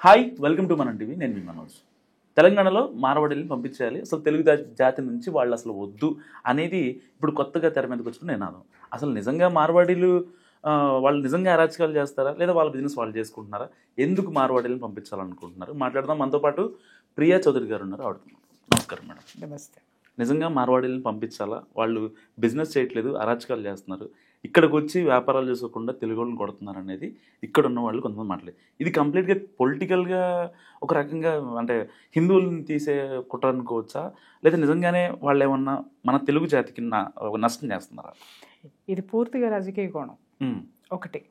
Hi welcome to మనం TV. నేను మీ మనోజ్. తెలంగాణలో మార్వాడీలను పంపించేయాలి, అసలు తెలుగు జాతి నుంచి వాళ్ళు అసలు వద్దు అనేది ఇప్పుడు కొత్తగా తెర మీదకి వచ్చిన నినాదం. అసలు నిజంగా మార్వాడీలు వాళ్ళు నిజంగా అరాచకాలు చేస్తారా, లేదా వాళ్ళ బిజినెస్ వాళ్ళు చేసుకుంటున్నారా, ఎందుకు మార్వాడీలను పంపించాలనుకుంటున్నారు మాట్లాడదాం. మనతో పాటు ప్రియా చౌదరి గారు ఉన్నారు, ఆడుతున్నారు. నమస్కారం మేడం. నమస్తే. నిజంగా మార్వాడీలను పంపించాలా, వాళ్ళు బిజినెస్ చేయట్లేదు, అరాచకాలు చేస్తున్నారు, ఇక్కడికి వచ్చి వ్యాపారాలు చేసుకోకుండా తెలుగు వాళ్ళని కొడుతున్నారు అనేది ఇక్కడ ఉన్న వాళ్ళు కొంతమంది మాట్లాడలేదు. ఇది కంప్లీట్గా పొలిటికల్గా ఒక రకంగా అంటే హిందువులను తీసే కుట్ర అనుకోవచ్చా, లేదా నిజంగానే వాళ్ళు ఏమన్నా మన తెలుగు జాతికి నష్టం చేస్తున్నారా? ఇది పూర్తిగా రాజకీయ కోణం ఒకటి.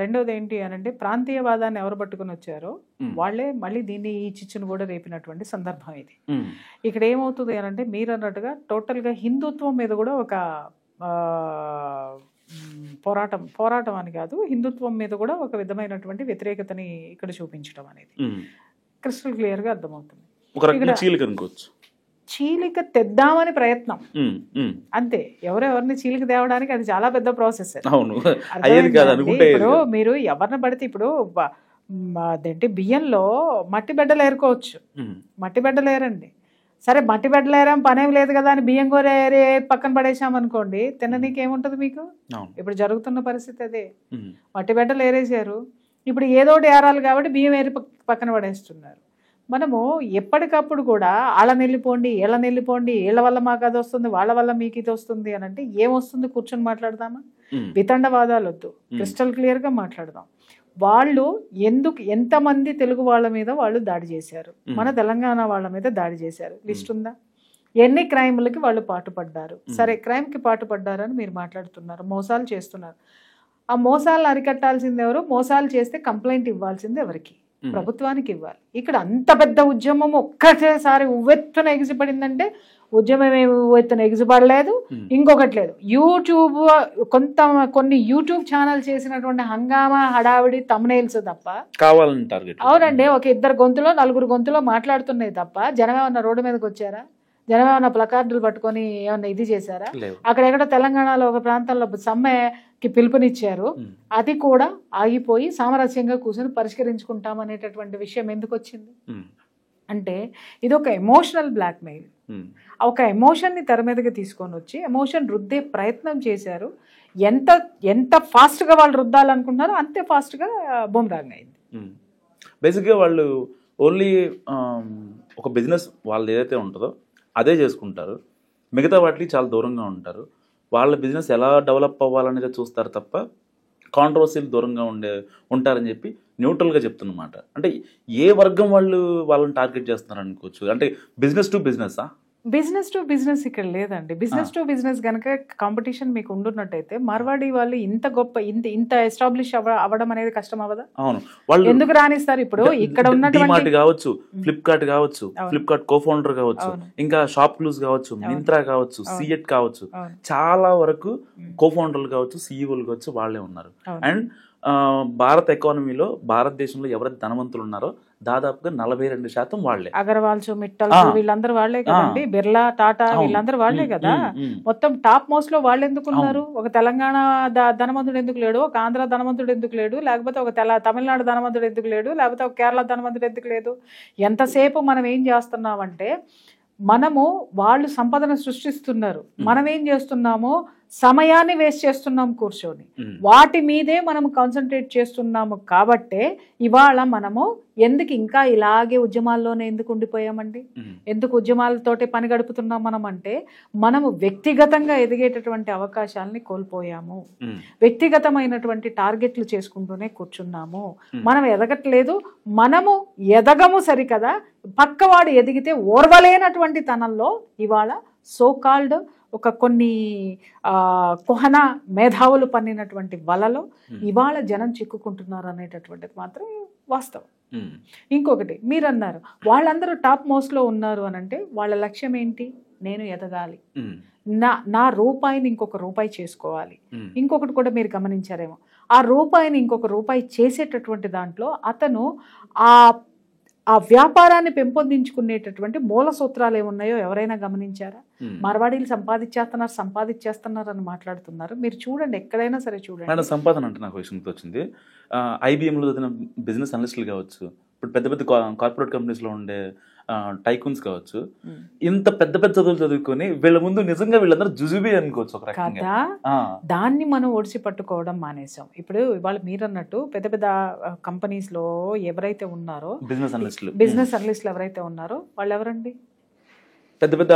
రెండోది ఏంటి అని అంటే ప్రాంతీయవాదాన్ని ఎవరు పట్టుకుని వచ్చారో వాళ్ళే మళ్ళీ దీన్ని ఈ చిచ్చును కూడా రేపినటువంటి సందర్భం ఇది. ఇక్కడ ఏమవుతుంది అని అంటే మీరు అన్నట్టుగా టోటల్గా హిందుత్వం మీద కూడా ఒక పోరాటం అని కాదు, హిందుత్వం మీద కూడా ఒక విధమైనటువంటి వ్యతిరేకతని ఇక్కడ చూపించడం అనేది క్రిస్టల్ క్లియర్గా అర్థమవుతుంది. చీలిక తెద్దామని ప్రయత్నం అంతే. ఎవరెవరిని చీలిక తేవడానికి అది చాలా పెద్ద ప్రాసెస్. ఇప్పుడు మీరు ఎవరిని పడితే ఇప్పుడు అదేంటి బియ్యంలో మట్టి బిడ్డలు ఏరుకోవచ్చు, మట్టి బిడ్డలు ఏరండి, సరే మట్టి బిడ్డలేరాం పనేం లేదు కదా అని బియ్యం కూర ఏరి పక్కన పడేసామనుకోండి, తిననీకేముంటది మీకు? ఇప్పుడు జరుగుతున్న పరిస్థితి అదే. మట్టి బిడ్డలు ఏరేసారు, ఇప్పుడు ఏదోటి ఏరాలి కాబట్టి బియ్యం ఏరి పక్కన పడేస్తున్నారు. మనము ఎప్పటికప్పుడు కూడా వాళ్ళని వెళ్ళిపోండి, వీళ్ళ వల్ల మాకు అది వస్తుంది, వాళ్ళ వల్ల మీకు ఇది వస్తుంది అని అంటే ఏమొస్తుంది? కూర్చొని మాట్లాడదామా? వితండవాదాలు వద్దు, క్రిస్టల్ క్లియర్గా మాట్లాడదాం. వాళ్ళు ఎంతమంది తెలుగు వాళ్ళ మీద వాళ్ళు దాడి చేశారు, మన తెలంగాణ వాళ్ళ మీద దాడి చేశారు, లిస్ట్ ఉందా? ఎన్ని క్రైమ్లకి వాళ్ళు పాటుపడ్డారు? సరే క్రైమ్కి పాటుపడ్డారని మీరు మాట్లాడుతున్నారు, మోసాలు చేస్తున్నారు. ఆ మోసాలను అరికట్టాల్సింది ఎవరు? మోసాలు చేస్తే కంప్లైంట్ ఇవ్వాల్సింది ఎవరికి? ప్రభుత్వానికి ఇవ్వాలి. ఇక్కడ అంత పెద్ద ఉద్యమం ఒక్కటేసారి ఉవ్వెత్తున ఎగిసిపడిందంటే ఉద్యమం ఏమి ఉవ్వెత్తున ఎగిసిపడలేదు. ఇంకొకటి లేదు, కొన్ని యూట్యూబ్ ఛానల్ చేసినటువంటి హంగామా హడావిడి తమ్నైల్స్ తప్ప కావాలంటారు. అవునండి, ఒక ఇద్దరు గొంతులో నలుగురు గొంతులో మాట్లాడుతున్నాయి తప్ప జనం ఏమన్నా రోడ్డు మీదకి వచ్చారా? జనం ఏమన్నా ప్లకార్డులు పట్టుకొని ఏమన్నా ఇది చేశారా? అక్కడెక్కడ తెలంగాణలో ఒక ప్రాంతంలో సమ్మెకి పిలుపునిచ్చారు, అది కూడా ఆగిపోయి సామరస్యంగా కూర్చొని పరిష్కరించుకుంటామనేటటువంటి విషయం ఎందుకు వచ్చింది అంటే ఇది ఒక ఎమోషనల్ బ్లాక్మెయిల్. ఒక ఎమోషన్ని తెర మీదకి తీసుకొని వచ్చి ఎమోషన్ రుద్దే ప్రయత్నం చేశారు. ఎంత ఫాస్ట్గా వాళ్ళు రుద్దాలనుకున్నారో అంతే ఫాస్ట్గా బూమరాంగ్ అయింది. బేసిక్గా వాళ్ళు ఓన్లీ ఒక బిజినెస్ వాళ్ళది ఏదైతే ఉంటుందో అదే చేసుకుంటారు, మిగతా వాటికి చాలా దూరంగా ఉంటారు. వాళ్ళ బిజినెస్ ఎలా డెవలప్ అవ్వాలనేది చూస్తారు తప్ప కాంట్రవర్సీలు దూరంగా ఉంటారని చెప్పి న్యూట్రల్గా చెప్తున్నమాట. అంటే ఏ వర్గం వాళ్ళని టార్గెట్ చేస్తున్నారు అనుకోవచ్చు? అంటే బిజినెస్ టు బిజినెస్ ఇక్కడ లేదండి. బిజినెస్ టు బిజినెస్ కనుక కాంపిటీషన్ మీకు ఉండున్నట్టయితే మార్వాడి వాళ్ళు ఇంత ఎస్టాబ్లిష్ అవ్వడం అనేది కష్టం అవ్వదా? అవును, వాళ్ళు ఎందుకు రాణిస్తారు? ఇప్పుడు ఇక్కడ ఉన్నటువంటి కావచ్చు, ఫ్లిప్కార్ట్ కావచ్చు, ఫ్లిప్కార్ట్ కోఫౌండర్ కావచ్చు, ఇంకా షాప్ క్లూజ్ కావచ్చు, మింత్రా కావచ్చు, సిఎట్ కావచ్చు, చాలా వరకు కోఫౌండర్లు కావచ్చు, సిఇఓలు కావచ్చు వాళ్ళే ఉన్నారు. అండ్ భారత ఎకానమీలో భారతదేశంలో ఎవరైతే ధనవంతులు ఉన్నారో దాదాపుగా 42% వాళ్ళే. అగర్వాల్స్, మిట్టల్ వీళ్ళందరూ వాళ్ళే కదండి, బిర్లా, టాటా వీళ్ళందరూ వాళ్ళే కదా. మొత్తం టాప్ మోస్ట్ లో వాళ్ళు ఎందుకు ఉన్నారు? ఒక తెలంగాణ ధనవంతుడు ఎందుకు లేడు? ఒక ఆంధ్ర ధనవంతుడు ఎందుకు లేడు? లేకపోతే ఒక తమిళనాడు ధనవంతుడు ఎందుకు లేడు? లేకపోతే ఒక కేరళ ధనవంతుడు ఎందుకు లేదు? ఎంతసేపు మనం ఏం చేస్తున్నామంటే వాళ్ళు సంపదను సృష్టిస్తున్నారు, మనం ఏం చేస్తున్నాము? సమయాన్ని వేస్ట్ చేస్తున్నాం కూర్చొని, వాటి మీదే మనం కాన్సన్ట్రేట్ చేస్తున్నాము. కాబట్టే ఇవాళ మనము ఎందుకు ఇంకా ఇలాగే ఉద్యమాల్లోనే ఎందుకు ఉండిపోయామండి? ఎందుకు ఉద్యమాలతోటి పని గడుపుతున్నాం మనం అంటే మనము వ్యక్తిగతంగా ఎదిగేటటువంటి అవకాశాలని కోల్పోయాము, వ్యక్తిగతమైనటువంటి టార్గెట్లు చేసుకుంటూనే కూర్చున్నాము. మనం ఎదగట్లేదు, మనము ఎదగము సరికదా, పక్కవాడు ఎదిగితే ఓర్వలేనటువంటి తనంలో ఇవాళ సోకాల్డ్ ఒక కొన్ని కుహన మేధావులు పన్నినటువంటి వలలో ఇవాళ జనం చిక్కుకుంటున్నారు అనేటటువంటిది మాత్రం వాస్తవం. ఇంకొకటి మీరు అన్నారు, వాళ్ళందరూ టాప్ మోస్ట్లో ఉన్నారు అని అంటే వాళ్ళ లక్ష్యం ఏంటి? నేను ఎదగాలి, నా రూపాయిని ఇంకొక రూపాయి చేసుకోవాలి. ఇంకొకటి కూడా మీరు గమనించారేమో, ఆ రూపాయిని ఇంకొక రూపాయి చేసేటటువంటి దాంట్లో అతను ఆ వ్యాపారాన్ని పెంపొందించుకునేటటువంటి మూల సూత్రాలు ఏమున్నాయో ఎవరైనా గమనించారా? మార్వాడీలు సంపాదించేస్తున్నారు అని మాట్లాడుతున్నారు. మీరు చూడండి, ఎక్కడైనా సరే చూడండి. సంపాదన అంటే నాకు విషయంతో వచ్చింది, ఐబిఎంలో చదివిన బిజినెస్ అనలిస్టులు కావచ్చు, ఇప్పుడు పెద్ద పెద్ద కార్పొరేట్ కంపెనీస్లో ఉండే టైకూన్స్ కావచ్చు, ఇంత పెద్ద పెద్ద చదువులు చదువుకొని వీళ్ళ ముందు నిజంగా వీళ్ళందరూ జుజుబి అనుకోవచ్చు ఒక రకంగా. కదా, దాన్ని మనం ఒడిసి పట్టుకోవడం మానేసాం. ఇప్పుడు ఇవాళ మీరు అన్నట్టు పెద్ద పెద్ద కంపెనీస్ లో ఎవరైతే ఉన్నారో బిజినెస్ అనలిస్టులు ఎవరైతే ఉన్నారో వాళ్ళు ఎవరండి? పెద్ద పెద్ద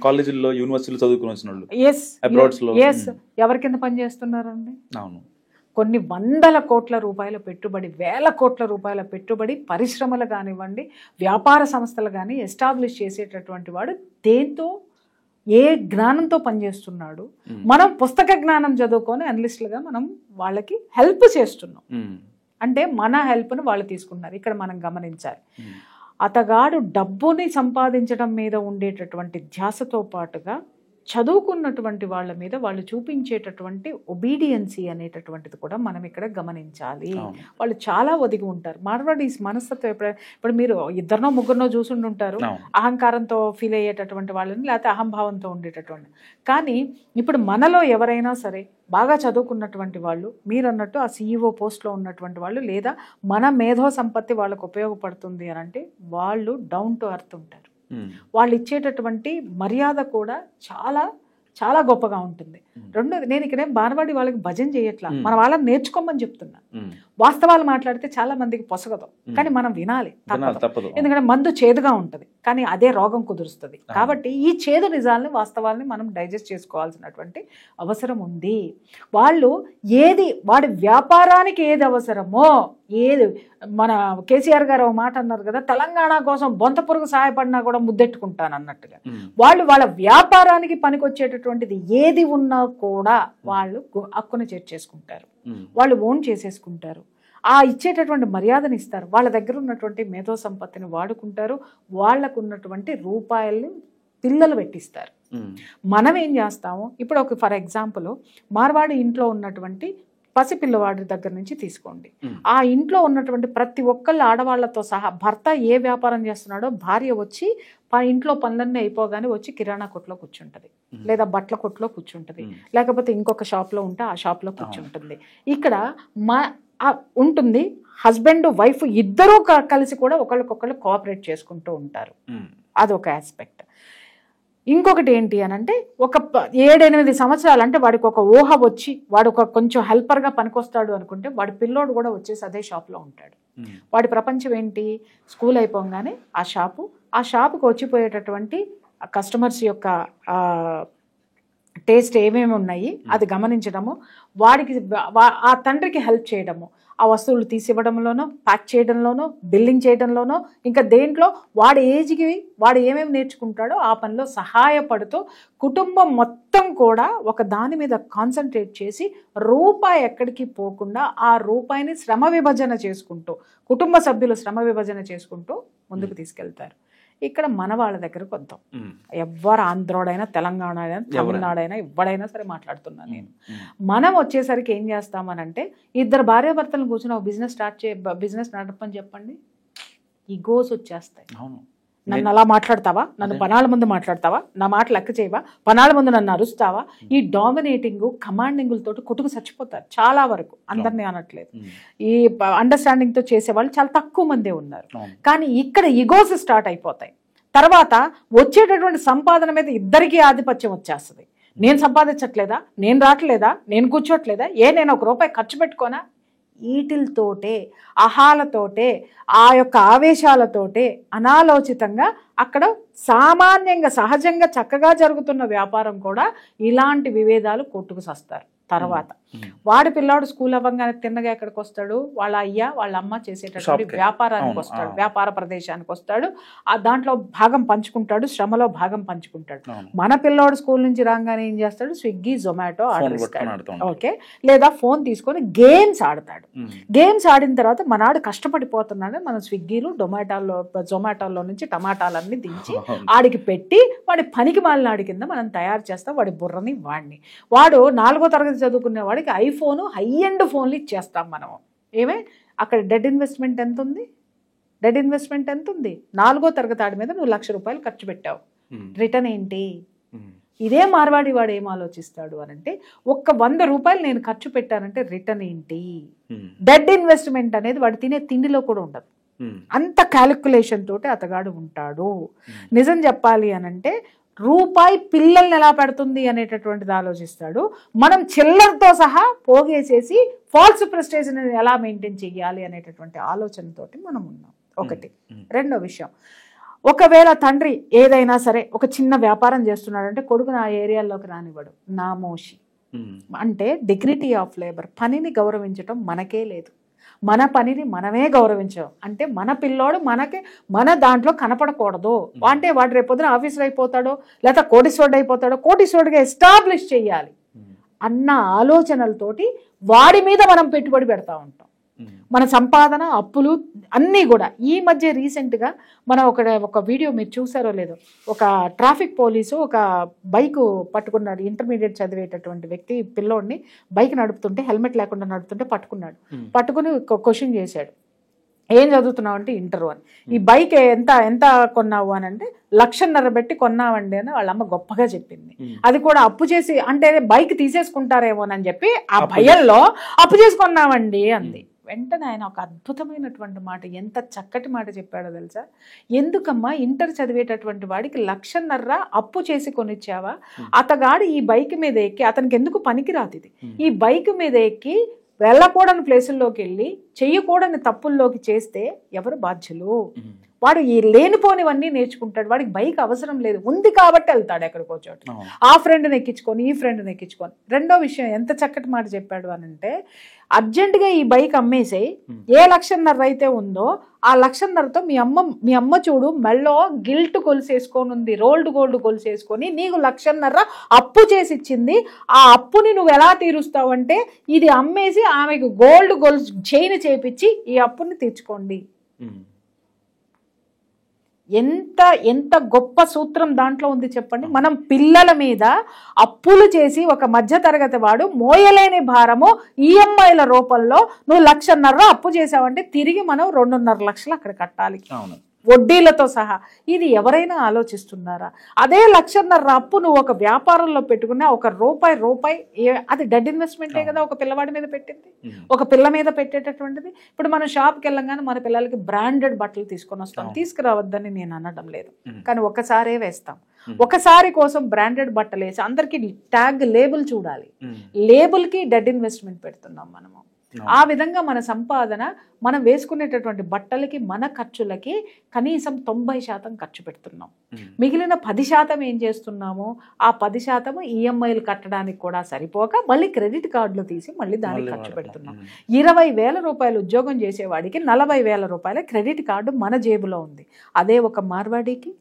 కాలేజీల్లో యూనివర్సిటీలో చదువుకుని వచ్చిన వాళ్ళు. ఎవరి కింద పని చేస్తున్నారండి? అవును, కొన్ని వందల కోట్ల రూపాయల పెట్టుబడి, వేల కోట్ల రూపాయల పెట్టుబడి పరిశ్రమలు కానివ్వండి, వ్యాపార సంస్థలు కానీ ఎస్టాబ్లిష్ చేసేటటువంటి వాడు దేంతో, ఏ జ్ఞానంతో పనిచేస్తున్నాడు? మనం పుస్తక జ్ఞానం చదువుకొని అనలిస్టులుగా మనం వాళ్ళకి హెల్ప్ చేస్తున్నాం. అంటే మన హెల్ప్ను వాళ్ళు తీసుకున్నారు. ఇక్కడ మనం గమనించాలి, అతగాడు డబ్బుని సంపాదించడం మీద ఉండేటటువంటి ధ్యాసతో పాటుగా చదువుకున్నటువంటి వాళ్ళ మీద వాళ్ళు చూపించేటటువంటి ఒబీడియన్సీ అనేటటువంటిది కూడా మనం ఇక్కడ గమనించాలి. వాళ్ళు చాలా ఒదిగి ఉంటారు. మార్వాడీస్ మనస్తత్వం ఇప్పుడు మీరు ఇద్దరినో ముగ్గురినో చూసుండి ఉంటారు, అహంకారంతో ఫీల్ అయ్యేటటువంటి వాళ్ళని, లేకపోతే అహంభావంతో ఉండేటటువంటి. కానీ ఇప్పుడు మనలో ఎవరైనా సరే బాగా చదువుకున్నటువంటి వాళ్ళు, మీరు అన్నట్టు ఆ CEO పోస్ట్లో ఉన్నటువంటి వాళ్ళు, లేదా మన మేధో సంపత్తి వాళ్ళకు ఉపయోగపడుతుంది అని అంటే వాళ్ళు డౌన్ టు ఎర్త్ ఉంటారు. వాళ్ళు ఇచ్చేటటువంటి మర్యాద కూడా చాలా చాలా గొప్పగా ఉంటుంది. రెండోది, నేను ఇక్కడేం బార్వాడి వాళ్ళకి భజన చేయట్లా, మన వాళ్ళని నేర్చుకోమని చెప్తున్నా. వాస్తవాలు మాట్లాడితే చాలా మందికి పొసగదు, కానీ మనం వినాలి, తప్పదు. ఎందుకంటే మందు చేదుగా ఉంటుంది, కానీ అదే రోగం కుదురుస్తుంది. కాబట్టి ఈ చేదు నిజాలని, వాస్తవాలని మనం డైజెస్ట్ చేసుకోవాల్సినటువంటి అవసరం ఉంది. వాళ్ళు వాడి వ్యాపారానికి ఏది అవసరమో, ఏది మన కేసీఆర్ గారు ఒక మాట అన్నారు కదా, తెలంగాణ కోసం బొంత పురుగు సహాయపడినా కూడా ముద్దెట్టుకుంటాను అన్నట్టుగా, వాళ్ళు వాళ్ళ వ్యాపారానికి పనికొచ్చేటటువంటిది ఏది ఉన్నా కూడా వాళ్ళు హక్కును చేర్చేసుకుంటారు, వాళ్ళు ఓన్ చేసేసుకుంటారు. ఆ ఇచ్చేటటువంటి మర్యాదను ఇస్తారు, వాళ్ళ దగ్గర ఉన్నటువంటి మేధో సంపత్తిని వాడుకుంటారు, వాళ్ళకు ఉన్నటువంటి రూపాయలు పిల్లలు పెట్టిస్తారు. మనం ఏం చేస్తాము, ఇప్పుడు ఒక ఫర్ ఎగ్జాంపుల్ మార్వాడి ఇంట్లో ఉన్నటువంటి పసిపిల్లవాడి దగ్గర నుంచి తీసుకోండి. ఆ ఇంట్లో ఉన్నటువంటి ప్రతి ఒక్కళ్ళు ఆడవాళ్లతో సహా, భర్త ఏ వ్యాపారం చేస్తున్నాడో భార్య వచ్చి ఇంట్లో పనులన్నీ అయిపోగానే వచ్చి కిరాణా కొట్లో కూర్చుంటది, లేదా బట్టల కొట్లో కూర్చుంటది, లేకపోతే ఇంకొక షాప్లో ఉంటే ఆ షాప్లో కూర్చుంటుంది. ఇక్కడ ఉంటుంది హస్బెండ్ వైఫ్ ఇద్దరూ కలిసి కూడా ఒకళ్ళకొకళ్ళు కోఆపరేట్ చేసుకుంటూ ఉంటారు. అదొక ఆస్పెక్ట్. ఇంకొకటి ఏంటి అని అంటే, ఒక 7-8 సంవత్సరాలు అంటే వాడికి ఒక ఊహ వచ్చి వాడు ఒక కొంచెం హెల్పర్గా పనికొస్తాడు అనుకుంటే, వాడి పిల్లోడు కూడా వచ్చేసి అదే షాప్లో ఉంటాడు. వాడి ప్రపంచం ఏంటి, స్కూల్ అయిపోగానే ఆ షాపుకి వచ్చిపోయేటటువంటి కస్టమర్స్ యొక్క టేస్ట్ ఏమేమి ఉన్నాయి అది గమనించడము, వాడికి ఆ తండ్రికి హెల్ప్ చేయడము, ఆ వస్తువులు తీసివ్వడంలోనో, ప్యాక్ చేయడంలోనో, బిల్లింగ్ చేయడంలోనో, ఇంకా దేంట్లో వాడి ఏజ్కి వాడు ఏమేమి నేర్చుకుంటాడో ఆ పనిలో సహాయపడుతూ కుటుంబం మొత్తం కూడా ఒక దాని మీద కాన్సన్ట్రేట్ చేసి రూపాయి ఎక్కడికి పోకుండా ఆ రూపాయిని శ్రమ విభజన చేసుకుంటూ, కుటుంబ సభ్యులు శ్రమ విభజన చేసుకుంటూ ముందుకు తీసుకెళ్తారు. ఇక్కడ మన వాళ్ళ దగ్గర కొద్దాం, ఎవరు ఆంధ్రోడైనా, తెలంగాణ అయినా, తమిళనాడైనా, ఎవడైనా సరే మాట్లాడుతున్నాను నేను. మనం వచ్చేసరికి ఏం చేస్తామనంటే, ఇద్దరు భార్యాభర్తలను కూర్చొని ఒక బిజినెస్ నడపని చెప్పండి, ఈగోస్ వచ్చేస్తాయి. నన్ను అలా మాట్లాడతావా, నన్ను పనాల ముందు మాట్లాడతావా, నా మాట లెక్క చేయవా, పనాల ముందు నన్ను అరుస్తావా, ఈ డామినేటింగ్ కమాండింగులతో కొట్టుకు చచ్చిపోతారు చాలా వరకు. అందరినీ అనట్లేదు, ఈ అండర్స్టాండింగ్ తో చేసేవాళ్ళు చాలా తక్కువ మందే ఉన్నారు. కానీ ఇక్కడ ఈగోస్ స్టార్ట్ అయిపోతాయి. తర్వాత వచ్చేటటువంటి సంపాదన మీద ఇద్దరికీ ఆధిపత్యం వచ్చేస్తుంది. నేను సంపాదించట్లేదా, నేను రావట్లేదా, నేను కూర్చోట్లేదా, నేను ₹1 ఖర్చు పెట్టుకోనా, ఈటిలతోటే, అహాలతోటే, ఆ యొక్క ఆవేశాలతోటే అనాలోచితంగా అక్కడ సామాన్యంగా సహజంగా చక్కగా జరుగుతున్న వ్యాపారం కూడా ఇలాంటి విభేదాలు కొట్టుకు సస్తారు. తర్వాత వాడి పిల్లాడు స్కూల్ అవ్వగానే తిన్నగా ఎక్కడికి వస్తాడు, వాళ్ళ అయ్య వాళ్ళ అమ్మ చేసేటటువంటి వ్యాపారానికి వస్తాడు, వ్యాపార ప్రదేశానికి వస్తాడు, ఆ దాంట్లో భాగం పంచుకుంటాడు, శ్రమలో భాగం పంచుకుంటాడు. మన పిల్లాడు స్కూల్ నుంచి రాగానే ఏం చేస్తాడు, స్విగ్గీ జొమాటో ఆర్డర్ ఇస్తాడు, ఓకే, లేదా ఫోన్ తీసుకొని గేమ్స్ ఆడతాడు. గేమ్స్ ఆడిన తర్వాత మనాడు కష్టపడిపోతున్నాడు, మనం స్విగ్గీలు జొమాటోలో నుంచి టమాటాలన్నీ దించి ఆడికి పెట్టి వాడి పనికి మాలినాడి కింద మనం తయారు చేస్తాం వాడి బుర్రని. వాడు 4వ తరగతి చదువుకునే వాడికి ఐఫోన్ హై ఎండ్ ఫోన్లు ఇచ్చేస్తాం మనం. అక్కడ డెడ్ ఇన్వెస్ట్మెంట్ ఎంత ఉంది? 4వ తరగతి ఆడి మీద నువ్వు ₹1,00,000 ఖర్చు పెట్టావు, రిటర్న్ ఏంటి? ఇదే మార్వాడి వాడు ఏం ఆలోచిస్తాడు అని అంటే, ఒక్క 100 రూపాయలు నేను ఖర్చు పెట్టానంటే రిటర్న్ ఏంటి? డెడ్ ఇన్వెస్ట్మెంట్ అనేది వాడు తినే తిండిలో కూడా ఉండదు. అంత క్యాలిక్యులేషన్ తోటి అతగాడు ఉంటాడు. నిజం చెప్పాలి అనంటే రూపాయి పిల్లల్ని ఎలా పెడుతుంది అనేటటువంటిది ఆలోచిస్తాడు. మనం చిల్లరతో సహా పోగేసేసి ఫాల్స్ ప్రెస్టేజ్ని ఎలా మెయింటైన్ చేయాలి అనేటటువంటి ఆలోచనతోటి మనం ఉన్నాం. ఒకటి. రెండో విషయం, ఒకవేళ తండ్రి ఏదైనా సరే ఒక చిన్న వ్యాపారం చేస్తున్నాడంటే కొడుకుని ఆ ఏరియాలోకి రానివ్వడు. నామోషి. అంటే డిగ్నిటీ ఆఫ్ లేబర్, పనిని గౌరవించటం మనకే లేదు. మన పనిని మనమే గౌరవించాం అంటే మన పిల్లోడు మన దాంట్లో కనపడకూడదు అంటే వాడు రేపొద్దున ఆఫీసర్ అయిపోతాడో లేదా కోటీశ్వరుడు అయిపోతాడో, కోటీశ్వరుడిగా ఎస్టాబ్లిష్ చేయాలి అన్న ఆలోచనలతోటి వాడి మీద మనం పెట్టుబడి పెడతా ఉంటాం. మన సంపాదన, అప్పులు అన్నీ కూడా. ఈ మధ్య రీసెంట్గా మనం ఒక వీడియో మీరు చూసారో లేదో, ఒక ట్రాఫిక్ పోలీసు ఒక బైక్ పట్టుకున్నాడు. ఇంటర్మీడియట్ చదివేటటువంటి వ్యక్తి పిల్లోడిని బైక్ నడుపుతుంటే, హెల్మెట్ లేకుండా నడుపుతుంటే పట్టుకున్నాడు. పట్టుకుని క్వశ్చన్ చేశాడు, ఏం చదువుతున్నావు అంటే ఇంటర్ అని. ఈ బైక్ ఎంత కొన్నావు అని అంటే 1,50,000 పెట్టి కొన్నావండి అని వాళ్ళ అమ్మ గొప్పగా చెప్పింది. అది కూడా అప్పు చేసి, అంటే బైక్ తీసేసుకుంటారేమోనని చెప్పి ఆ భయంలో అప్పు చేసి కొన్నావండి అంది. వెంటనే ఆయన ఒక అద్భుతమైనటువంటి మాట, ఎంత చక్కటి మాట చెప్పాడో తెలుసా? ఎందుకమ్మా ఇంటర్ చదివేటటువంటి వాడికి 1,50,000 అప్పు చేసి కొనిచ్చావా? అతగాడు ఈ బైక్ మీద ఎక్కి, అతనికి ఎందుకు పనికిరాదు ఇది, ఈ బైక్ మీద ఎక్కి వెళ్ళకూడని ప్లేసుల్లోకి వెళ్ళి చెయ్యకూడని తప్పుల్లోకి చేస్తే ఎవరు బాధ్యులు? వాడు ఈ లేనిపోనివన్నీ నేర్చుకుంటాడు. వాడికి బైక్ అవసరం లేదు, ఉంది కాబట్టి వెళ్తాడు ఎక్కడికో చోట. ఆ ఫ్రెండ్ని ఎక్కించుకొని ఈ ఫ్రెండ్ని ఎక్కించుకొని. రెండో విషయం, ఎంత చక్కటి మాట చెప్పాడు అని అంటే, అర్జెంటుగా ఈ బైక్ అమ్మేసేయి, ఏ 1,50,000 అయితే ఉందో ఆ 1,50,000తో మీ అమ్మ చూడు మెళ్ళో గిల్ట్ గొలుసేసుకొని ఉంది, రోల్డ్ గోల్డ్ గొలుసేసుకొని నీకు 1,50,000 అప్పు చేసి ఇచ్చింది. ఆ అప్పుని నువ్వు ఎలా తీరుస్తావు అంటే, ఇది అమ్మేసి ఆమెకు గోల్డ్ గొలుసు చైన్ చేపించి ఈ అప్పుని తీర్చుకోండి. ఎంత గొప్ప సూత్రం దాంట్లో ఉంది చెప్పండి. మనం పిల్లల మీద అప్పులు చేసి ఒక మధ్య తరగతి వాడు మోయలేని భారము ఈఎంఐల రూపంలో నువ్వు 1,50,000 అప్పు చేసావంటే తిరిగి మనం 2.5 లక్షలు అక్కడ కట్టాలి వడ్డీలతో సహా. ఇది ఎవరైనా ఆలోచిస్తున్నారా? అదే 1,50,000 అప్పు నువ్వు ఒక వ్యాపారంలో పెట్టుకున్నా ఒక రూపాయి అది డెడ్ ఇన్వెస్ట్మెంటే కదా ఒక పిల్లవాడి మీద పెట్టింది, ఒక పిల్ల మీద పెట్టేటటువంటిది. ఇప్పుడు మనం షాప్కి వెళ్ళంగానే మన పిల్లలకి బ్రాండెడ్ బట్టలు తీసుకొని వస్తాం, తీసుకురావద్దని నేను అనడం లేదు, కానీ ఒకసారే వేస్తాం. ఒకసారి కోసం బ్రాండెడ్ బట్టలు వేసి అందరికి ట్యాగ్ లేబుల్ చూడాలి, లేబుల్కి డెడ్ ఇన్వెస్ట్మెంట్ పెడుతున్నాం మనము. ఆ విధంగా మన సంపాదన, మనం వేసుకునేటటువంటి బట్టలకి, మన ఖర్చులకి కనీసం 90% ఖర్చు పెడుతున్నాం. మిగిలిన 10% ఏం చేస్తున్నాము? ఆ 10% ఈఎంఐలు కట్టడానికి కూడా సరిపోక మళ్ళీ క్రెడిట్ కార్డులు తీసి మళ్ళీ దానికి ఖర్చు పెడుతున్నాం. 20,000 రూపాయలు ఉద్యోగం చేసేవాడికి 40,000 రూపాయల క్రెడిట్ కార్డు మన జేబులో ఉంది. అదే ఒక మార్వాడికి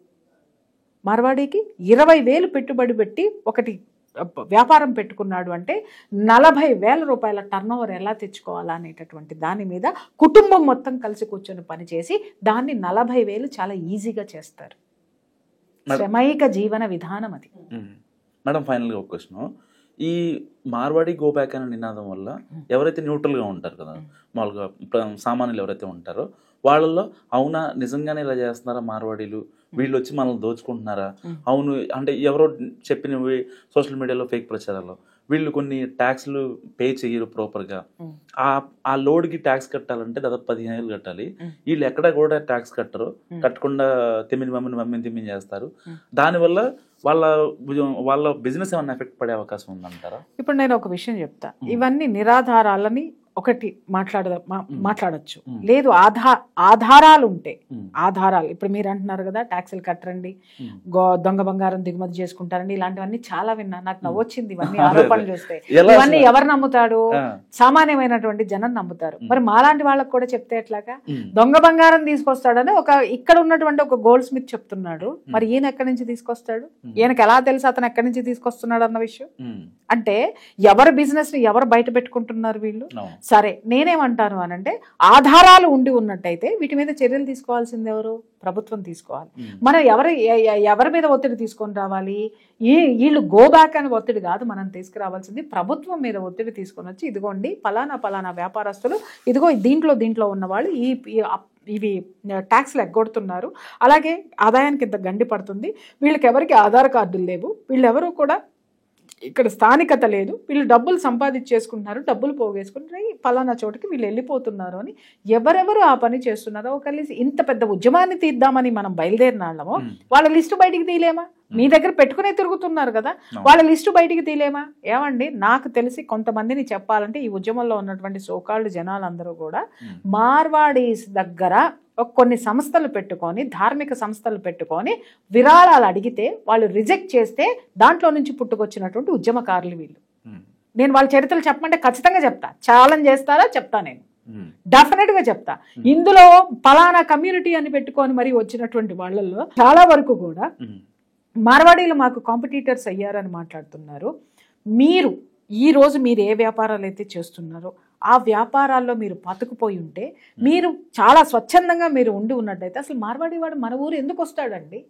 20,000 పెట్టుబడి పెట్టి ఒకటి వ్యాపారం పెట్టుకున్నాడు అంటే 40,000 రూపాయల టర్నోవర్ ఎలా తెచ్చుకోవాలా అనేటటువంటి దాని మీద కుటుంబం మొత్తం కలిసి కూర్చొని పనిచేసి దాన్ని 40,000 చాలా ఈజీగా చేస్తారు. శ్రమైక జీవన విధానం అది. మేడం, ఫైనల్గా ఒక క్వశ్చన్. ఈ మార్వాడి గో బ్యాక్ అనే నినాదం వల్ల ఎవరైతే న్యూట్రల్గా ఉంటారు కదా, మామూలుగా సామాన్యులు ఎవరైతే ఉంటారో వాళ్ళల్లో అవునా నిజంగానే ఇలా చేస్తున్నారా మార్వాడీలు, వీళ్ళు వచ్చి మనల్ని దోచుకుంటున్నారా, అవును అంటే ఎవరో చెప్పినవి సోషల్ మీడియాలో ఫేక్ ప్రచారాలు, వీళ్ళు కొన్ని ట్యాక్స్లు పే చేయరు ప్రాపర్గా, ఆ లోడ్కి ట్యాక్స్ కట్టాలంటే దాదాపు 15,000 కట్టాలి, వీళ్ళు ఎక్కడ కూడా ట్యాక్స్ కట్టరు, కట్టకుండా తిమ్మిని చేస్తారు. దానివల్ల వాళ్ళ బిజినెస్ ఏమన్నా ఎఫెక్ట్ పడే అవకాశం ఉందంటారా? ఇప్పుడు నేను ఒక విషయం చెప్తా, ఇవన్నీ నిరాధారాలని ఒకటి మాట్లాడచ్చు, లేదు ఆధారాలు ఉంటే ఆధారాలు. ఇప్పుడు మీరు అంటున్నారు కదా ట్యాక్సులు కట్టరండి, దొంగ బంగారం దిగుమతి చేసుకుంటారండి, ఇలాంటివన్నీ చాలా విన్నా, నాకు నవ్వొచ్చింది ఇవన్నీ ఆరోపణలు చూస్తే. ఇవన్నీ ఎవరు నమ్ముతాడు? సామాన్యమైనటువంటి జనం నమ్ముతారు. మరి మాలాంటి వాళ్ళకి కూడా చెప్తే ఎట్లాగా? దొంగ బంగారం తీసుకొస్తాడని ఇక్కడ ఉన్నటువంటి ఒక గోల్డ్ స్మిత్ చెప్తున్నాడు, మరి ఈయన ఎక్కడి నుంచి తీసుకొస్తాడు? ఈయనకి ఎలా తెలుసు అతను ఎక్కడి నుంచి తీసుకొస్తున్నాడు అన్న విషయం? అంటే ఎవరి బిజినెస్ ని ఎవరు బయట పెట్టుకుంటున్నారు వీళ్ళు? సరే, నేనేమంటాను అనంటే ఆధారాలు ఉండి ఉన్నట్టయితే వీటి మీద చర్యలు తీసుకోవాల్సింది ఎవరు? ప్రభుత్వం తీసుకోవాలి. మనం ఎవరి మీద ఒత్తిడి తీసుకొని రావాలి? వీళ్ళు గో బ్యాక్ అని ఒత్తిడి కాదు మనం తీసుకురావాల్సింది, ప్రభుత్వం మీద ఒత్తిడి తీసుకొని వచ్చి ఇదిగోండి పలానా వ్యాపారస్తులు, ఇదిగో దీంట్లో ఉన్న వాళ్ళు ఇవి ట్యాక్స్లు ఎగ్గొడుతున్నారు, అలాగే ఆదాయానికి ఇంత గండి పడుతుంది, వీళ్ళకి ఎవరికి ఆధార్ కార్డులు లేవు, వీళ్ళెవరూ కూడా ఇక్కడ స్థానికత లేదు, వీళ్ళు డబ్బులు సంపాదించేసుకుంటున్నారు, డబ్బులు పోగేసుకుంటున్నారు, పలానా చోటుకి వీళ్ళు వెళ్ళిపోతున్నారు అని ఎవరెవరు ఆ పని చేస్తున్నారో కలిసి ఇంత పెద్ద ఉద్యమాన్ని తీద్దామని మనం బయలుదేరిన వాళ్ళము వాళ్ళ లిస్టు బయటికి తీయలేమా? మీ దగ్గర పెట్టుకునే తిరుగుతున్నారు కదా, వాళ్ళ లిస్టు బయటికి తీయలేమా? ఏమండి, నాకు తెలిసి కొంతమందిని చెప్పాలంటే ఈ ఉద్యమంలో ఉన్నటువంటి సోకాళ్ళు జనాలందరూ కూడా మార్వాడీస్ దగ్గర కొన్ని సంస్థలు పెట్టుకొని, ధార్మిక సంస్థలు పెట్టుకొని విరాళాలు అడిగితే వాళ్ళు రిజెక్ట్ చేస్తే దాంట్లో నుంచి పుట్టుకొచ్చినటువంటి ఉద్యమకారులు వీళ్ళు. నేను వాళ్ళ చరిత్రలు చెప్పమంటే ఖచ్చితంగా చెప్తా, ఛాలెంజ్ చేస్తారా చెప్తా, నేను డెఫినెట్ గా చెప్తా. ఇందులో పలానా కమ్యూనిటీ అని పెట్టుకొని మరి వచ్చినటువంటి వాళ్ళల్లో చాలా వరకు కూడా మార్వాడీలు మాకు కాంపిటీటర్స్ అయ్యారని మాట్లాడుతున్నారు. మీరు ఈ రోజు మీరు ఏ వ్యాపారాలు అయితే చేస్తున్నారో ఆ వ్యాపారాల్లో మీరు పతుకుపోయి ఉంటే, మీరు చాలా స్వచ్ఛందంగా మీరు ఉండి ఉన్నట్టయితే అసలు మార్వాడి వాడు మన ఊరు ఎందుకు వస్తాడండి?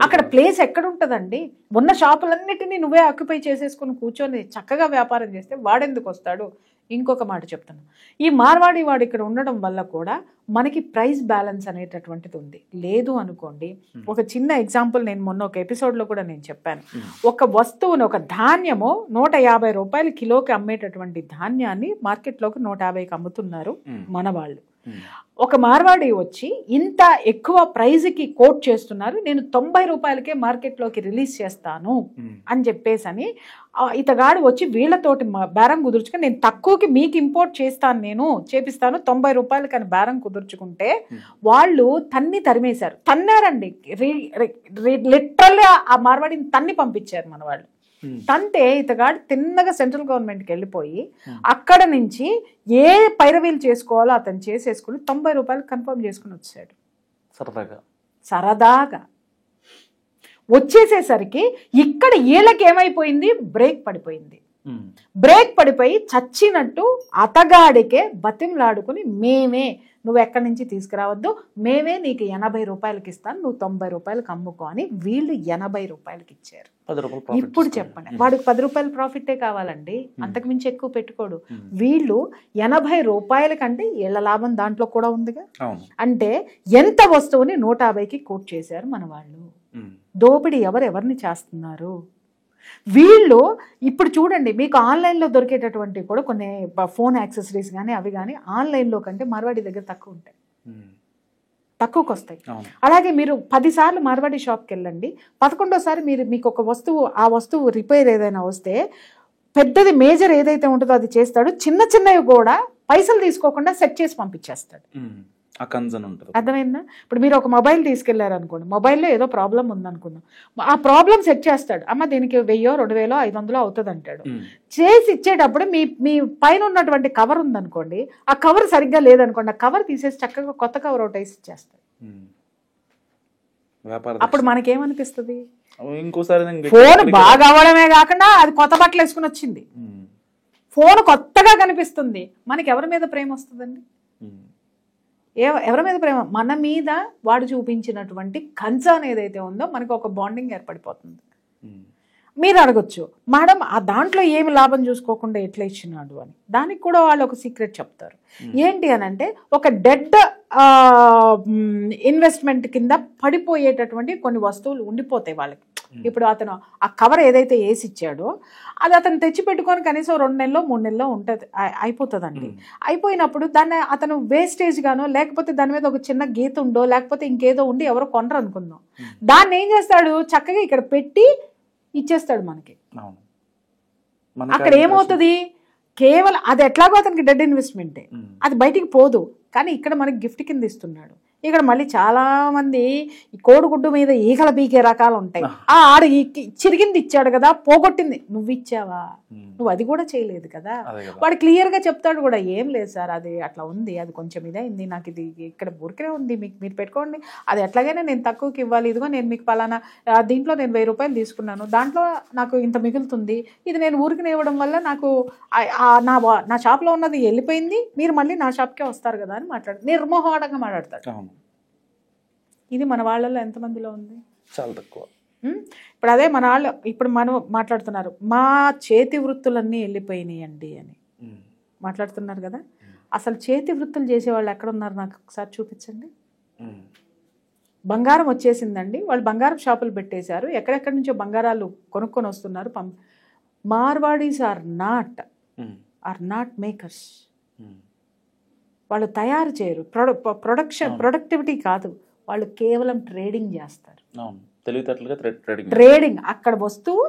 అక్కడ ప్లేస్ ఎక్కడ ఉంటుందండి? ఉన్న షాపులన్నిటినీ నువ్వే ఆక్యుపై చేసేసుకుని కూర్చొని చక్కగా వ్యాపారం చేస్తే వాడెందుకు వస్తాడు? ఇంకొక మాట చెప్తాను, ఈ మార్వాడి వాడు ఇక్కడ ఉండడం వల్ల కూడా మనకి ప్రైస్ బ్యాలెన్స్ అనేటటువంటిది ఉంది. లేదు అనుకోండి, ఒక చిన్న ఎగ్జాంపుల్ నేను మొన్న ఒక ఎపిసోడ్లో కూడా నేను చెప్పాను. ఒక వస్తువుని, ఒక ధాన్యము 150 రూపాయలు కిలోకి అమ్మేటటువంటి ధాన్యాన్ని మార్కెట్లోకి 150కి అమ్ముతున్నారు మన వాళ్ళు. ఒక మార్వాడి వచ్చి ఇంత ఎక్కువ ప్రైజ్కి కోట్ చేస్తున్నారు, నేను 90 రూపాయలకే మార్కెట్లోకి రిలీజ్ చేస్తాను అని చెప్పేసి ఇతగాడు వచ్చి వీళ్ళతోటి బేరం కుదుర్చుకొని నేను తక్కువకి మీకు ఇంపోర్ట్ చేస్తాను, నేను చేపిస్తాను 90 రూపాయలకి అని బేరం కుదుర్చుకుంటే వాళ్ళు తరిమేశారు, తన్నారండి, లిటరల్లీ ఆ మార్వాడిని తన్ని పంపించారు మన వాళ్ళు. తంతే ఇతగాడు తిన్నగా సెంట్రల్ గవర్నమెంట్కి వెళ్ళిపోయి అక్కడ నుంచి ఏ పైరవీలు చేసుకోవాలో అతను చేసేసుకుని 90 రూపాయలు కన్ఫర్మ్ చేసుకుని వచ్చాడు. సరదాగా వచ్చేసేసరికి ఇక్కడ వీళ్ళకి ఏమైపోయింది, బ్రేక్ పడిపోయింది. బ్రేక్ పడిపోయి చచ్చినట్టు అతగాడికే బతిమలాడుకుని మేమే, నువ్వు ఎక్కడి నుంచి తీసుకురావద్దు, మేమే నీకు 80 రూపాయలకి ఇస్తాను, నువ్వు 90 రూపాయలకి అమ్ముకో అని వీళ్ళు 80 రూపాయలకి ఇచ్చారు. ఇప్పుడు చెప్పండి, వాడికి 10 రూపాయలు ప్రాఫిటే కావాలండి, అంతకుమించి ఎక్కువ పెట్టుకోడు. వీళ్ళు 80 రూపాయల కంటే వీళ్ళ లాభం దాంట్లో కూడా ఉందిగా. అంటే ఎంత వస్తువుని 150కి కోట్ చేశారు మన వాళ్ళు. దోపిడీ ఎవరెవరిని చేస్తున్నారు వీళ్ళు? ఇప్పుడు చూడండి, మీకు ఆన్లైన్లో దొరికేటటువంటి కూడా కొన్ని ఫోన్ యాక్సెసరీస్ కానీ అవి కానీ ఆన్లైన్లో కంటే మార్వాడి దగ్గర తక్కువ ఉంటాయి, తక్కువకి వస్తాయి. అలాగే మీరు 10 సార్లు మార్వాడి షాప్కి వెళ్ళండి, 11వ మీరు మీకు ఒక వస్తువు, ఆ వస్తువు రిపేర్ ఏదైనా వస్తే పెద్దది మేజర్ ఏదైతే ఉంటుందో అది చేస్తాడు, చిన్న చిన్నవి కూడా పైసలు తీసుకోకుండా సెట్ చేసి పంపించేస్తాడు. అర్థమైందా? ఇప్పుడు మీరు ఒక మొబైల్ తీసుకెళ్లారు అనుకోండి, మొబైల్లో ఏదో ప్రాబ్లం ఉందనుకుందాం, ఆ ప్రాబ్లం సెట్ చేస్తాడు, అమ్మ దీనికి 1000, 2000, 500 అవుతుంది అంటాడు. చేసి ఇచ్చేటప్పుడు మీ పైన ఉన్నటువంటి కవర్ ఉందనుకోండి, ఆ కవర్ సరిగ్గా లేదనుకోండి, ఆ కవర్ తీసేసి చక్కగా కొత్త కవర్ ఒకటి వేసి ఇచ్చేస్తాడు. అప్పుడు మనకేమనిపిస్తుంది? ఫోన్ బాగా అవ్వడమే కాకుండా అది కొత్త బట్టలు వేసుకుని వచ్చింది, ఫోన్ కొత్తగా కనిపిస్తుంది, మనకి ఎవరి మీద ప్రేమ వస్తుందండి? ఎవరి మీద ప్రేమ? మన మీద వాడు చూపించినటువంటి కన్సర్న్ ఏదైతే ఉందో మనకు ఒక బాండింగ్ ఏర్పడిపోతుంది. మీరు అడగొచ్చు, మేడం ఆ దాంట్లో ఏమి లాభం చూసుకోకుండా ఎట్లా ఇచ్చినాడు అని. దానికి కూడా వాళ్ళు ఒక సీక్రెట్ చెప్తారు. ఏంటి అని అంటే, ఒక డెడ్ ఇన్వెస్ట్మెంట్ కింద పడిపోయేటటువంటి కొన్ని వస్తువులు ఉండిపోతాయి వాళ్ళకి. ఇప్పుడు అతను ఆ కవర్ ఏదైతే వేసి ఇచ్చాడో అది అతను తెచ్చి పెట్టుకొని కనీసం 2 నెలలో 3 నెలలో ఉంటుంది, అయిపోతుందండి. అయిపోయినప్పుడు దాన్ని అతను వేస్టేజ్ గానో లేకపోతే దాని మీద ఒక చిన్న గీత ఉండో లేకపోతే ఇంకేదో ఉండి ఎవరో కొనరు అనుకుందాం, దాన్ని ఏం చేస్తాడు, చక్కగా ఇక్కడ పెట్టి ఇచ్చేస్తాడు మనకి. అక్కడ ఏమవుతుంది, కేవలం అది ఎట్లాగో అతనికి డెడ్ ఇన్వెస్ట్మెంటే, అది బయటికి పోదు, కానీ ఇక్కడ మనకి గిఫ్ట్ కింద ఇస్తున్నాడు. ఇక్కడ మళ్ళీ చాలా మంది ఈ కోడిగుడ్డు మీద ఈగల బీకే రకాలు ఉంటాయి. ఆడ చిరిగింది ఇచ్చాడు కదా, పోగొట్టింది నువ్వు ఇచ్చావా, నువ్వు అది కూడా చేయలేదు కదా. వాడు క్లియర్ గా చెప్తాడు కూడా, ఏం లేదు సార్ అది అట్లా ఉంది, అది కొంచెం ఇదైంది, నాకు ఇది ఇక్కడ ఊరికే ఉంది, మీరు పెట్టుకోండి, అది ఎట్లాగైనా నేను తక్కువకి ఇవ్వాలి, ఇదిగో నేను మీకు పలానా దీంట్లో నేను 1000 రూపాయలు తీసుకున్నాను, దాంట్లో నాకు ఇంత మిగులుతుంది, ఇది నేను ఊరికి ఇవ్వడం వల్ల నాకు నా షాప్లో ఉన్నది వెళ్ళిపోయింది, మీరు మళ్ళీ నా షాప్కే వస్తారు కదా అని మాట్లాడు, నిర్మోహమాటంగా మాట్లాడతాడు. ఇది మన వాళ్ళలో ఎంతమందిలో ఉంది? చాలా తక్కువ. ఇప్పుడు అదే మన వాళ్ళు ఇప్పుడు మనం మాట్లాడుతున్నారు, మా చేతి వృత్తులన్నీ వెళ్ళిపోయినాయండి అని మాట్లాడుతున్నారు కదా. అసలు చేతి వృత్తులు చేసేవాళ్ళు ఎక్కడున్నారు నాకు ఒకసారి చూపించండి. బంగారం వచ్చేసిందండి, వాళ్ళు బంగారం షాపులు పెట్టేశారు, ఎక్కడెక్కడి నుంచో బంగారాలు కొనుక్కొని వస్తున్నారు. Marwaris are not makers. వాళ్ళు తయారు చేయరు, ప్రొడక్టివిటీ కాదు, వాళ్ళు కేవలం ట్రేడింగ్ చేస్తారు. ట్రేడింగ్, అక్కడ వస్తువు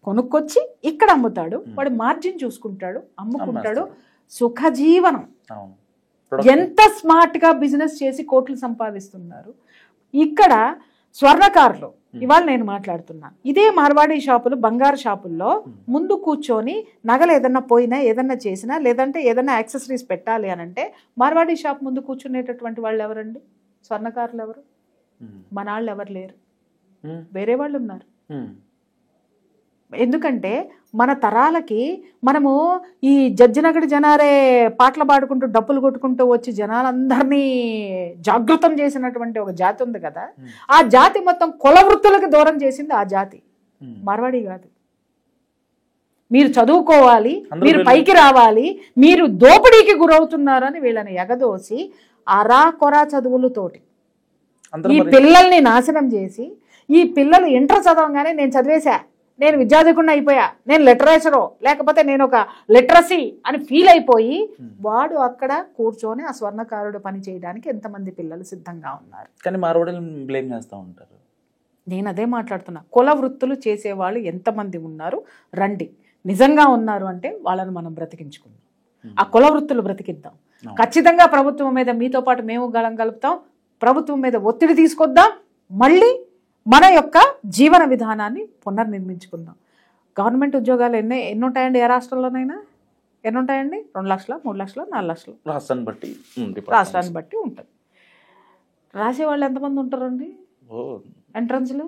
కొనుక్కొచ్చి ఇక్కడ అమ్ముతాడు, వాడు మార్జిన్ చూసుకుంటాడు, అమ్ముకుంటాడు, సుఖజీవనం. ఎంత స్మార్ట్ గా బిజినెస్ చేసి కోట్లు సంపాదిస్తున్నారు. ఇక్కడ స్వర్ణకారులు, ఇవాళ నేను మాట్లాడుతున్నా, ఇదే మార్వాడి షాపులు, బంగారు షాపుల్లో ముందు కూర్చొని నగలు ఏదన్నా పోయినా, ఏదన్నా చేసినా, లేదంటే ఏదన్నా యాక్సెసరీస్ పెట్టాలి అని అంటే మార్వాడి షాప్ ముందు కూర్చునేటటువంటి వాళ్ళు ఎవరండి? స్వర్ణకారులు ఎవరు? మన వాళ్ళు ఎవరు లేరు, వేరే వాళ్ళు ఉన్నారు. ఎందుకంటే మన తరాలకి మనము ఈ జడ్జినగడి జనారే పాటలు పాడుకుంటూ డప్పులు కొట్టుకుంటూ వచ్చి జనాలందరినీ జాగృతం చేసినటువంటి ఒక జాతి ఉంది కదా, ఆ జాతి మొత్తం కుల వృత్తులకు దూరం చేసింది ఆ జాతి, మార్వాడి కాదు. మీరు చదువుకోవాలి, మీరు పైకి రావాలి, మీరు దోపిడీకి గురవుతున్నారని వీళ్ళని ఎగదోసి అరా కొరా చదువులతోటి ఈ పిల్లల్ని నాశనం చేసి, ఈ పిల్లలు ఇంటర్ చదవగానే నేను చదివేశా, నేను విద్యాధికుడిని అయిపోయా, నేను లిటరేచరో లేకపోతే నేను ఒక లిటరసీ అని ఫీల్ అయిపోయి వాడు అక్కడ కూర్చొని ఆ స్వర్ణకారుడు పని చేయడానికి ఎంతమంది పిల్లలు సిద్ధంగా ఉన్నారు. కానీ మార్వాడీలు బ్లేమ్ చేస్తూ ఉంటారు. నేను అదే మాట్లాడుతున్నా, కుల వృత్తులు చేసేవాళ్ళు ఎంతమంది ఉన్నారు రండి, నిజంగా ఉన్నారు అంటే వాళ్ళని మనం బ్రతికించుకుందాం, ఆ కుల వృత్తులు బ్రతికిద్దాం. ఖచ్చితంగా ప్రభుత్వం మీద మీతో పాటు మేము గళం కలుపుతాం, ప్రభుత్వం మీద ఒత్తిడి తీసుకొద్దాం, మళ్ళీ మన యొక్క జీవన విధానాన్ని పునర్నిర్మించుకుందాం. గవర్నమెంట్ ఉద్యోగాలు ఎన్ని ఉంటాయండి ఏ రాష్ట్రంలోనైనా? ఎన్ని ఉంటాయండి? 2 లక్షల, 3 లక్షల, 4 లక్షలు, రాష్ట్రాన్ని బట్టి ఉంటుంది. రాసేవాళ్ళు ఎంతమంది ఉంటారండి ఎంట్రన్స్లు?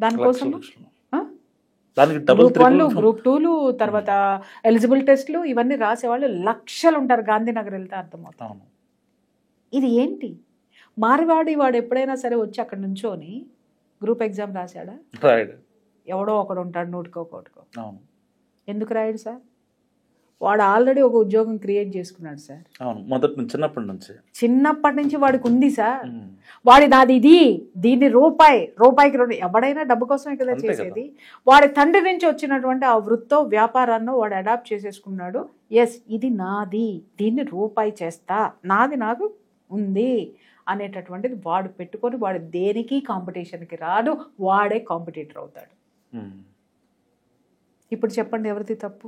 దానికోసం గ్రూప్ 1, గ్రూప్ 2, తర్వాత ఎలిజిబుల్ టెస్ట్లు, ఇవన్నీ రాసేవాళ్ళు లక్షలు ఉంటారు. గాంధీనగర్ వెళ్తే అర్థమవుతాం. ఇది ఏంటి? మార్వాడి వాడు ఎప్పుడైనా సరే వచ్చి అక్కడ నుంచోని గ్రూప్ ఎగ్జామ్ రాశాడా? ఎవడో ఒకడు ఉంటాడు, నూటికోకోటికో. ఎందుకు రాయడు సార్? వాడు ఆల్రెడీ ఒక ఉద్యోగం క్రియేట్ చేసుకున్నాడు సార్. చిన్నప్పటి నుంచి వాడికి ఉంది సార్. వాడి నాది ఇది, దీన్ని రూపాయికి 2, ఎవడైనా డబ్బు కోసమే కదా చేసేది. వాడి తండ్రి నుంచి వచ్చినటువంటి ఆ వృత్తో వ్యాపారాన్ని వాడు అడాప్ట్ చేసేసుకున్నాడు. ఎస్, ఇది నాది, దీన్ని రూపాయి చేస్తా, నాది నాకు ఉంది అనేటటువంటిది వాడు పెట్టుకొని వాడు దేనికి కాంపిటీషన్కి రాడు, వాడే కాంపిటీటర్ అవుతాడు. ఇప్పుడు చెప్పండి ఎవరిది తప్పు?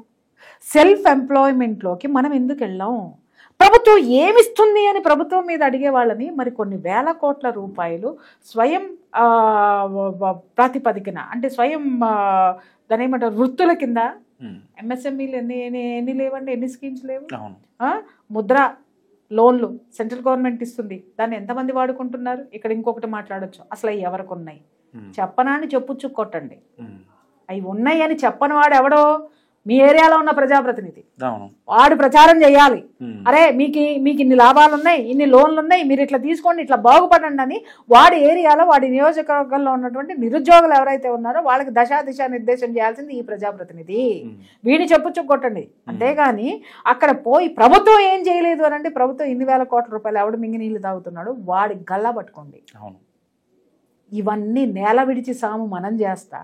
సెల్ఫ్ ఎంప్లాయ్మెంట్లోకి మనం ఎందుకు వెళ్ళాం? ప్రభుత్వం ఏమిస్తుంది అని ప్రభుత్వం మీద అడిగే వాళ్ళని మరి కొన్ని వేల కోట్ల రూపాయలు స్వయం ప్రాతిపదికన, అంటే స్వయం దాని ఏమంటారు వృత్తుల కింద, ఎంఎస్ఎంఈలు ఎన్ని లేవండి, ఎన్ని స్కీమ్స్ లేవు? ముద్ర లోన్లు సెంట్రల్ గవర్నమెంట్ ఇస్తుంది, దాన్ని ఎంతమంది వాడుకుంటున్నారు? ఇక్కడ ఇంకొకటి మాట్లాడొచ్చు, అసలు అవి ఎవరికి ఉన్నాయి చెప్పనా అని చెప్పుచ్చు కొట్టండి. అవి ఉన్నాయి అని చెప్పని వాడు ఎవడో మీ ఏరియాలో ఉన్న ప్రజాప్రతినిధి, వాడు ప్రచారం చేయాలి. అరే మీకు ఇన్ని లాభాలు ఉన్నాయి, ఇన్ని లోన్లు ఉన్నాయి, మీరు ఇట్లా తీసుకోండి, ఇట్లా బాగుపడండి అని వాడి ఏరియాలో, వాడి నియోజకవర్గంలో ఉన్నటువంటి నిరుద్యోగులు ఎవరైతే ఉన్నారో వాళ్ళకి దిశా నిర్దేశం చేయాల్సింది ఈ ప్రజాప్రతినిధి. వీడిని చెప్పుచ్చు కొట్టండి. అంతేగాని అక్కడ పోయి ప్రభుత్వం ఏం చేయలేదు అని అంటే, ప్రభుత్వం ఇన్ని వేల కోట్ల రూపాయలు ఎవడు మింగి నీళ్లు తాగుతున్నాడు వాడి గల్లా పట్టుకోండి. ఇవన్నీ నేల విడిచి సాము మనం చేస్తా,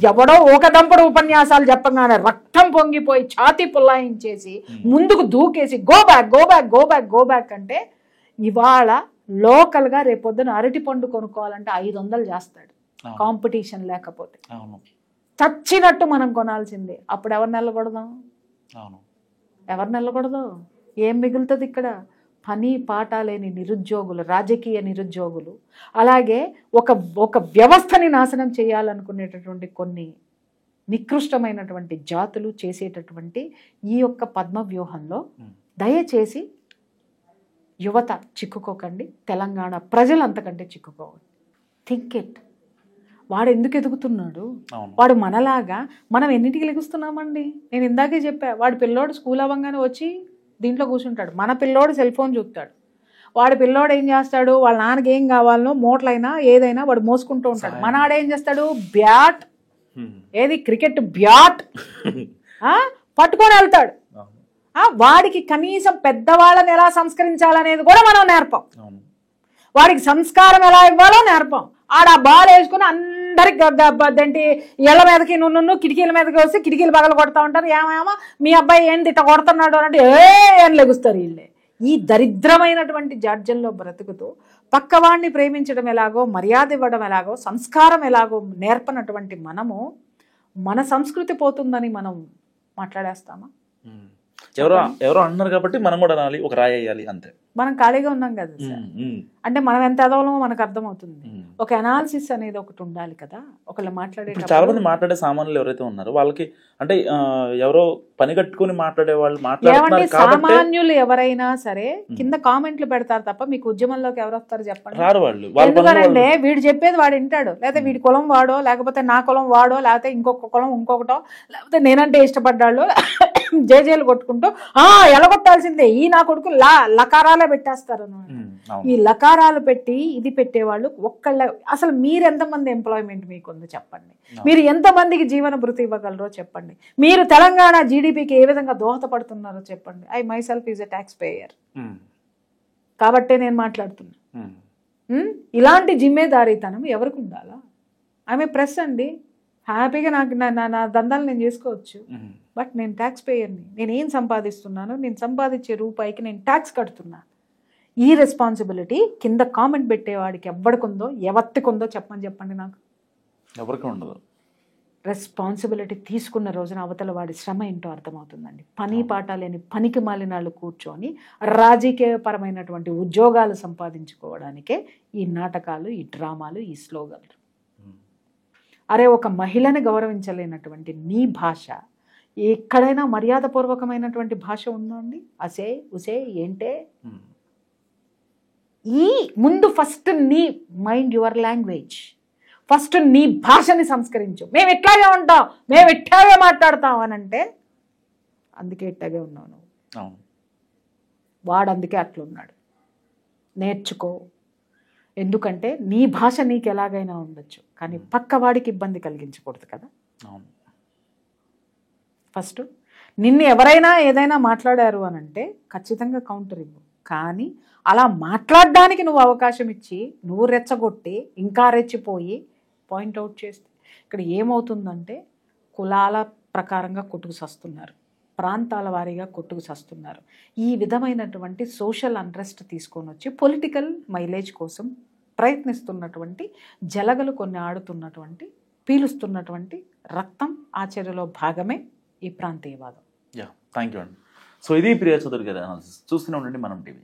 ఎవడో ఒక దంపడు ఉపన్యాసాలు చెప్పగానే రక్తం పొంగిపోయి ఛాతీ పుల్లాయించేసి ముందుకు దూకేసి గో బ్యాక్ అంటే, ఇవాళ లోకల్గా రేపొద్దున అరటి పండు కొనుక్కోవాలంటే 500 చేస్తాడు, కాంపిటీషన్ లేకపోతే. చచ్చినట్టు మనం కొనాల్సిందే. అప్పుడు ఎవరు నిలబడదాం? ఏం మిగులుతుంది ఇక్కడ? పని పాట లేని నిరుద్యోగులు, రాజకీయ నిరుద్యోగులు, అలాగే ఒక వ్యవస్థని నాశనం చేయాలనుకునేటటువంటి కొన్ని నికృష్టమైనటువంటి జాతులు చేసేటటువంటి ఈ యొక్క పద్మ వ్యూహంలో దయచేసి యువత చిక్కుకోకండి, తెలంగాణ ప్రజలు అంతకంటే చిక్కుకోకండి. Think it. వాడు ఎందుకు ఎదుగుతున్నాడు? వాడు మనలాగా మనం ఎన్నింటికి లెగుస్తున్నామండి? నేను ఇందాకే చెప్పా, వాడు పిల్లోడు స్కూల్ అవ్వగానే వచ్చి దీంట్లో కూర్చుంటాడు, మన పిల్లోడు సెల్ ఫోన్ చూస్తాడు. వాడి పిల్లోడు ఏం చేస్తాడు? వాళ్ళ నాన్నకి ఏం కావాలనో మూటలైనా ఏదైనా వాడు మోసుకుంటూ ఉంటాడు. మన ఆడేం చేస్తాడు? బ్యాట్, ఏది క్రికెట్ బ్యాట్ పట్టుకొని వెళ్తాడు. వాడికి కనీసం పెద్దవాళ్ళని ఎలా సంస్కరించాలనేది కూడా మనం నేర్పం. వాడికి సంస్కారం ఎలా ఇవ్వాలో నేర్పం. ఆడ బాల్ వేసుకుని అందరికి ఏంటి ఇళ్ళ మీదకి నువ్వు కిటికీల మీదకి వస్తే కిటికీలు పగలు కొడతా ఉంటారు. ఏమేమో మీ అబ్బాయి ఏంటి ఇట్లా కొడుతున్నాడు అంటే ఏం లెగుస్తారు వీళ్ళే. ఈ దరిద్రమైనటువంటి జాడ్యంలో బ్రతుకుతూ పక్కవాడిని ప్రేమించడం ఎలాగో, మర్యాద ఇవ్వడం ఎలాగో, సంస్కారం ఎలాగో నేర్పనటువంటి మనము మన సంస్కృతి పోతుందని మనం మాట్లాడేస్తామా? ఎవరో అన్నారు కాబట్టి మనం కూడా అనాలి, ఒక రాయి వేయాలి అంతే. మనం ఖాళీగా ఉన్నాం కదా సార్. అంటే మనం ఎంత ఎదవలమో మనకు అర్థమవుతుంది. ఒక అనాలిసిస్ అనేది ఒకటి ఉండాలి కదా. ఒకళ్ళు మాట్లాడే చాలా మంది మాట్లాడే సామాన్యులు ఎవరైతే ఉన్నారో వాళ్ళకి అంటే ఎవరో పని కట్టుకుని మాట్లాడే వాళ్ళు ఏమంటే సామాన్యులు ఎవరైనా సరే కింద కామెంట్లు పెడతారు తప్ప మీకు ఉద్యమంలోకి ఎవరు వస్తారు చెప్పండి? రారు వాళ్ళు. ఎందుకంటే వీడు చెప్పేది వాడు వింటాడు, లేకపోతే వీడి కులం వాడో, లేకపోతే నా కులం వాడో, లేకపోతే ఇంకొక కులం ఇంకొకటో, లేకపోతే నేనంటే ఇష్టపడ్డాడు జేజేలు కొట్టుకుంటూ ఎలగొట్టాల్సిందే ఈ నా కొడుకు లకారాలే పెట్టేస్తారు అన్నమాట. ఈ లకారాలు పెట్టి ఇది పెట్టేవాళ్ళు ఒక్కళ్ళ. అసలు మీరు ఎంతమంది ఎంప్లాయ్మెంట్ మీకుందో చెప్పండి, మీరు ఎంతమందికి జీవన భృతి ఇవ్వగలరో చెప్పండి, మీరు తెలంగాణ జీడిపికి ఏ విధంగా దోహదపడుతున్నారో చెప్పండి. I my self is a tax payer కాబట్టే నేను మాట్లాడుతున్నా. ఇలాంటి జిమ్మేదారీతనం ఎవరికి ఉండాలా? ఆమె ప్రెస్ అండి, హ్యాపీగా నాకు నా దందాలు నేను చేసుకోవచ్చు. బట్ నేను ట్యాక్స్ పేయర్ని, నేను ఏం సంపాదిస్తున్నాను, నేను సంపాదించే రూపాయికి నేను ట్యాక్స్ కడుతున్నాను. ఈ రెస్పాన్సిబిలిటీ కింద కామెంట్ పెట్టేవాడికి ఎవరికుందో ఎవత్తికుందో చెప్పండి నాకు. ఎవరికి ఉండదు. రెస్పాన్సిబిలిటీ తీసుకున్న రోజున అవతల వాడి శ్రమ ఏంటో అర్థమవుతుందండి. పని పాట లేని పనికి మాలినాళ్ళు కూర్చొని రాజకీయపరమైనటువంటి ఉద్యోగాలు సంపాదించుకోవడానికే ఈ నాటకాలు, ఈ డ్రామాలు, ఈ స్లోగన్లు. అరే ఒక మహిళని గౌరవించలేనటువంటి నీ భాష ఎక్కడైనా మర్యాదపూర్వకమైనటువంటి భాష ఉందా అండి? అసే ఉసే ఏంటే. ఈ ముందు ఫస్ట్ నీ మైండ్ యువర్ లాంగ్వేజ్, ఫస్ట్ నీ భాషని సంస్కరించు. మేము ఇట్లాగే ఉంటాం, మేము ఇట్లాగే మాట్లాడతాం అని అంటే అందుకే ఇట్లాగే ఉన్నావు నువ్వు. వాడు అందుకే అట్లున్నాడు. నేర్చుకో. ఎందుకంటే నీ భాష నీకు ఎలాగైనా ఉండొచ్చు, కానీ పక్క వాడికి ఇబ్బంది కలిగించకూడదు కదా. ఫస్ట్ నిన్ను ఎవరైనా ఏదైనా మాట్లాడారు అని అంటే ఖచ్చితంగా కౌంటర్ ఇవ్వు. కానీ అలా మాట్లాడడానికి నువ్వు అవకాశం ఇచ్చి నువ్వు రెచ్చగొట్టి ఇంకా రెచ్చిపోయి పాయింట్అవుట్ చేస్తే ఇక్కడ ఏమవుతుందంటే కులాల ప్రకారంగా కొట్టుకు సస్తున్నారు, ప్రాంతాల వారీగా కొట్టుకు సస్తున్నారు. ఈ విధమైనటువంటి సోషల్ అన్రెస్ట్ తీసుకొని వచ్చి పొలిటికల్ మైలేజ్ కోసం ప్రయత్నిస్తున్నటువంటి జలగలు కొన్ని ఆడుతున్నటువంటి పీలుస్తున్నటువంటి రక్తం ఆచర్యలో భాగమే ఈ ప్రాంతీయవాదం. థ్యాంక్ యూ అండి. సో ఇది ప్రియా చౌదరి గారి అనాలిసిస్. చూస్తూనే ఉండండి మనం టీవీ.